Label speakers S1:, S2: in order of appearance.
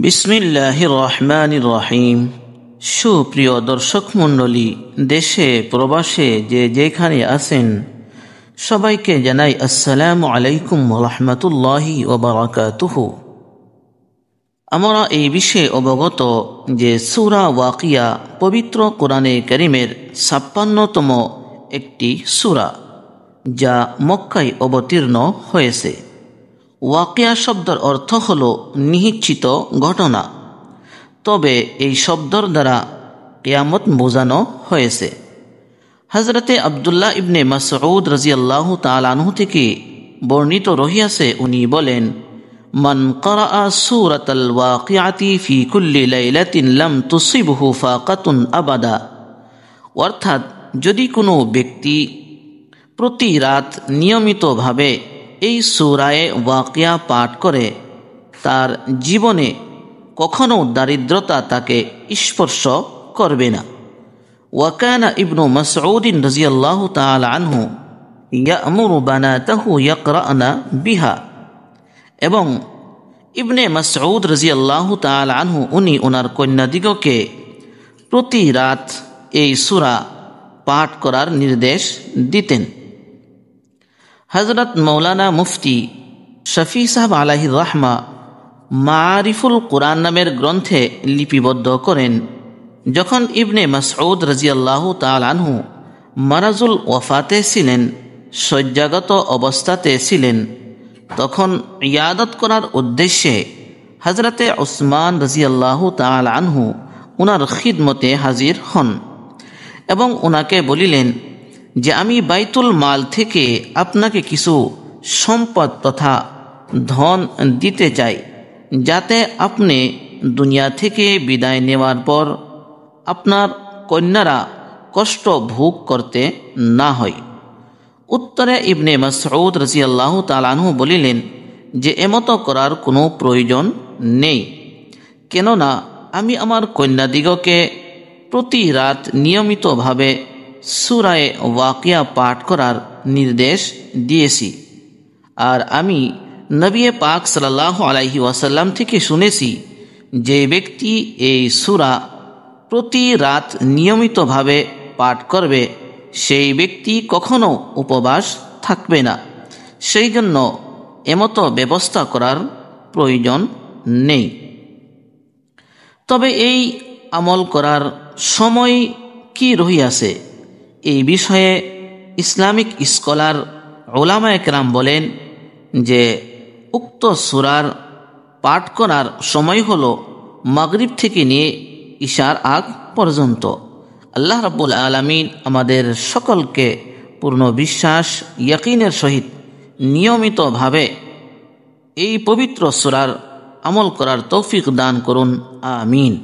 S1: বিসমিল্লাহির রহমানির রহিম। সুপ্রিয় দর্শক মণ্ডলী, দেশে প্রবাসে যে যেখানে আছেন সবাইকে জানাই আসসালামু আলাইকুম রহমতুল্লাহি ওয়া বারাকাতুহু। আমরা এই বিষয়ে অবগত যে সূরা ওয়াকিয়া পবিত্র কোরআনে কারীমের ৫৬তম একটি সূরা, যা মক্কায় অবতীর্ণ হয়েছে। ওয়াকিয়া শব্দের অর্থ হল নিশ্চিত ঘটনা, তবে এই শব্দের দ্বারা কিয়ামত বোঝানো হয়েছে। হযরতে আব্দুল্লাহ ইবনে মাসউদ রাদিয়াল্লাহু তাআলা আনহু থেকে বর্ণিত রহিয়াছে, উনি বলেন, মান ক্বারাআ সূরাতাল ওয়াকিয়াতি ফি কুল্লি লাইলাতিন লাম তুসিবহু ফাকাতুন আবাদা। অর্থাৎ, যদি কোনো ব্যক্তি প্রতি রাত নিয়মিতভাবে এই সূরায়ে ওয়াকিয়া পাঠ করে, তার জীবনে কখনো দারিদ্রতা তাকে স্পর্শ করবে না। ওয়াকানা ইবনু মাসউদ রাদিয়াল্লাহু তাআলা আনহু ইয়া'মুরু বানাতাহু ইয়াকরা'না বিহা। এবং ইবনে মাসউদ রাদিয়াল্লাহু তাআলা আনহু উনি ওনার কন্যাদিগকে প্রতি রাত এই সূরা পাঠ করার নির্দেশ দিতেন। হযরত মৌলানা মুফতি শফি সাহেব আলাইহির রাহমা মারিফুল কুরআন নামের গ্রন্থে লিপিবদ্ধ করেন, যখন ইবনে মাসউদ রাদিয়াল্লাহু তাআলা আনহু মারাজুল ওয়াফাতে ছিলেন, শয্যাগত অবস্থাতে ছিলেন, তখন ইয়াদত করার উদ্দেশ্যে হযরতে উসমান রাদিয়াল্লাহু তাআলা আনহু উনার খিদমতে হাজির হন এবং উনাকে বলিলেন যে, আমি বাইতুল মাল থেকে আপনাকে কিছু সম্পদ তথা ধন দিতে চাই, যাতে আপনি দুনিয়া থেকে বিদায় নেওয়ার পর আপনার কন্যারা কষ্ট ভোগ করতে না হয়। উত্তরে ইবনে মাসউদ রাদিয়াল্লাহু তাআলা আনহু বলিলেন যে, এমতো করার কোনো প্রয়োজন নেই, কেননা আমি আমার কন্যাদিগকে প্রতি রাত নিয়মিতভাবে সূরায়ে ওয়াকিয়া পাঠ করার নির্দেশ দিয়েছি। আর আমি নবী পাক সাল্লাল্লাহু আলাইহি ওয়াসাল্লাম থেকে শুনেছি, যে ব্যক্তি এই সূরা প্রতি রাত নিয়মিতভাবে পাঠ করবে, সেই ব্যক্তি কখনো উপবাস থাকবে না। সেই জন্য এমতো ব্যবস্থা করার প্রয়োজন নেই। তবে এই আমল করার সময় কি রহিয়াছে, এই বিষয়ে ইসলামিক স্কলার উলামায়ে কেরাম বলেন যে, উক্ত সূরার পাঠ করার সময় হল মাগরিব থেকে নিয়ে ইশার আগ পর্যন্ত। আল্লাহ রাব্বুল আলামিন আমাদের সকলকে পূর্ণ বিশ্বাস ইয়াকিনের সহিত নিয়মিতভাবে এই পবিত্র সূরার আমল করার তৌফিক দান করুন। আমিন।